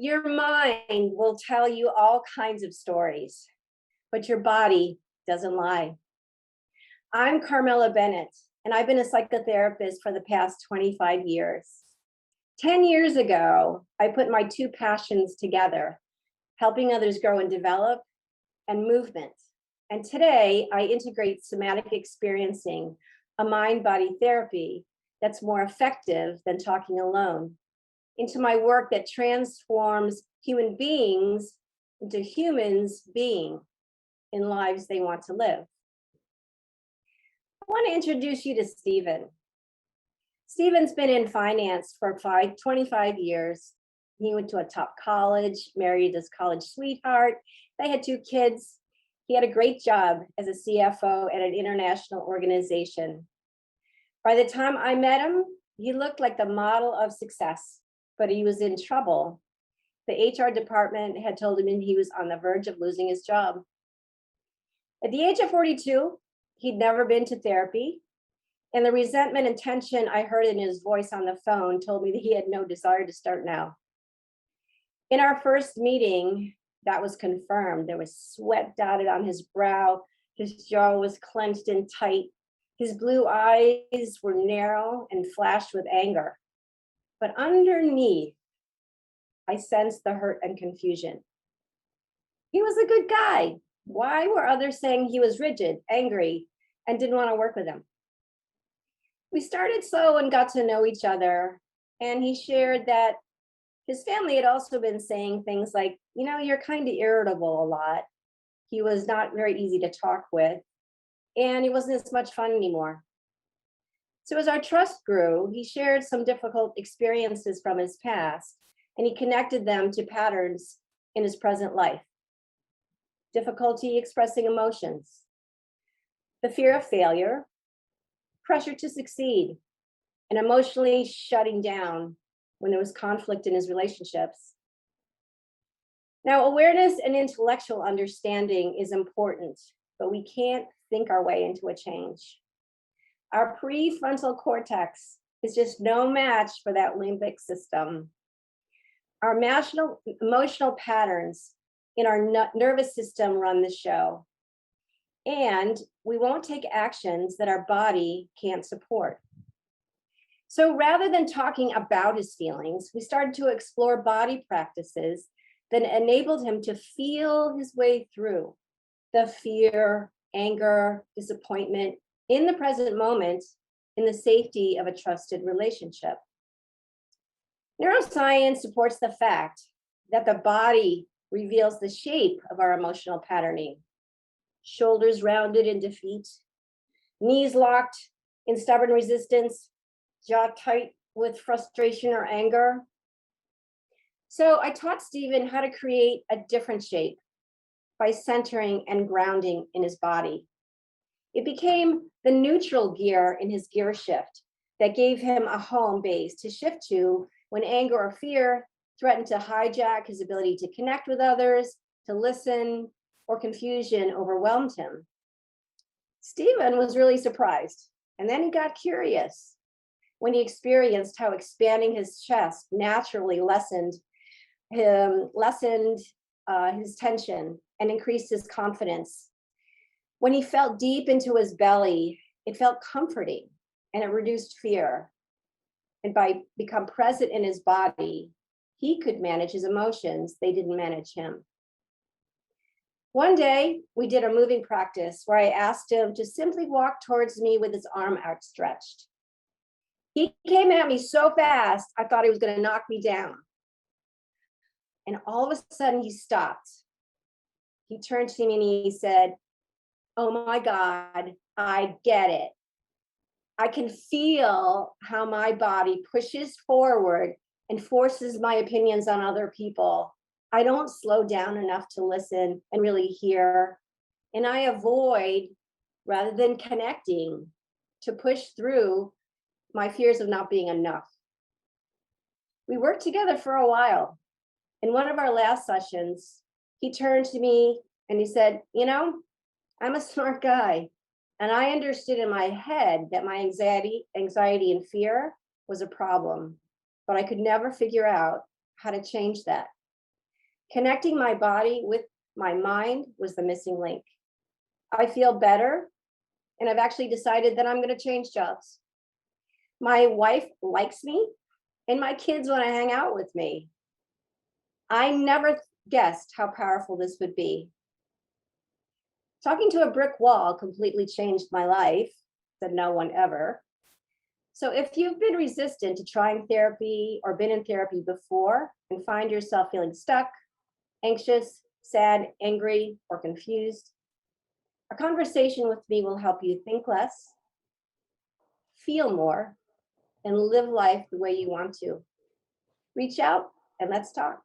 Your mind will tell you all kinds of stories, but your body doesn't lie. I'm Carmela Bennett, and I've been a psychotherapist for the past 25 years. 10 years ago, I put my two passions together, helping others grow and develop, and movement. And today, I integrate somatic experiencing, a mind body therapy that's more effective than talking alone, into my work that transforms human beings into humans being in lives they want to live. I want to introduce you to Stephen. Stephen's been in finance for 25 years. He went to a top college, married his college sweetheart. They had two kids. He had a great job as a CFO at an international organization. By the time I met him, he looked like the model of success, but he was in trouble. The HR department had told him he was on the verge of losing his job. At the age of 42, he'd never been to therapy, and the resentment and tension I heard in his voice on the phone told me that he had no desire to start now. In our first meeting, that was confirmed. There was sweat dotted on his brow. His jaw was clenched and tight. His blue eyes were narrow and flashed with anger. But underneath, I sensed the hurt and confusion. He was a good guy. Why were others saying he was rigid, angry, and didn't want to work with him? We started slow and got to know each other. And he shared that his family had also been saying things like, you're kind of irritable a lot. He was not very easy to talk with, and he wasn't as much fun anymore. So as our trust grew, he shared some difficult experiences from his past, and he connected them to patterns in his present life. Difficulty expressing emotions, the fear of failure, pressure to succeed, and emotionally shutting down when there was conflict in his relationships. Now, awareness and intellectual understanding is important, but we can't think our way into a change. Our prefrontal cortex is just no match for that limbic system. Our emotional patterns in our nervous system run the show, and we won't take actions that our body can't support. So rather than talking about his feelings, we started to explore body practices that enabled him to feel his way through the fear, anger, disappointment in the present moment in the safety of a trusted relationship. Neuroscience supports the fact that the body reveals the shape of our emotional patterning. Shoulders rounded in defeat, knees locked in stubborn resistance, jaw tight with frustration or anger. So I taught Stephen how to create a different shape by centering and grounding in his body. It became the neutral gear in his gear shift that gave him a home base to shift to when anger or fear threatened to hijack his ability to connect with others, to listen, or confusion overwhelmed him. Stephen was really surprised, and then he got curious when he experienced how expanding his chest naturally lessened his tension and increased his confidence. When he felt deep into his belly, it felt comforting and it reduced fear. And by becoming present in his body, he could manage his emotions. They didn't manage him. One day, we did a moving practice where I asked him to simply walk towards me with his arm outstretched. He came at me so fast, I thought he was going to knock me down. And all of a sudden, he stopped. He turned to me and he said, "Oh my God, I get it. I can feel how my body pushes forward and forces my opinions on other people. I don't slow down enough to listen and really hear. And I avoid, rather than connecting, to push through my fears of not being enough." We worked together for a while. In one of our last sessions, he turned to me and he said, "I'm a smart guy. And I understood in my head that my anxiety and fear was a problem, but I could never figure out how to change that. Connecting my body with my mind was the missing link. I feel better, and I've actually decided that I'm going to change jobs. My wife likes me, and my kids want to hang out with me. I never guessed how powerful this would be. Talking to a brick wall completely changed my life, said no one ever. So if you've been resistant to trying therapy or been in therapy before and find yourself feeling stuck, anxious, sad, angry, or confused, a conversation with me will help you think less, feel more, and live life the way you want to. Reach out and let's talk.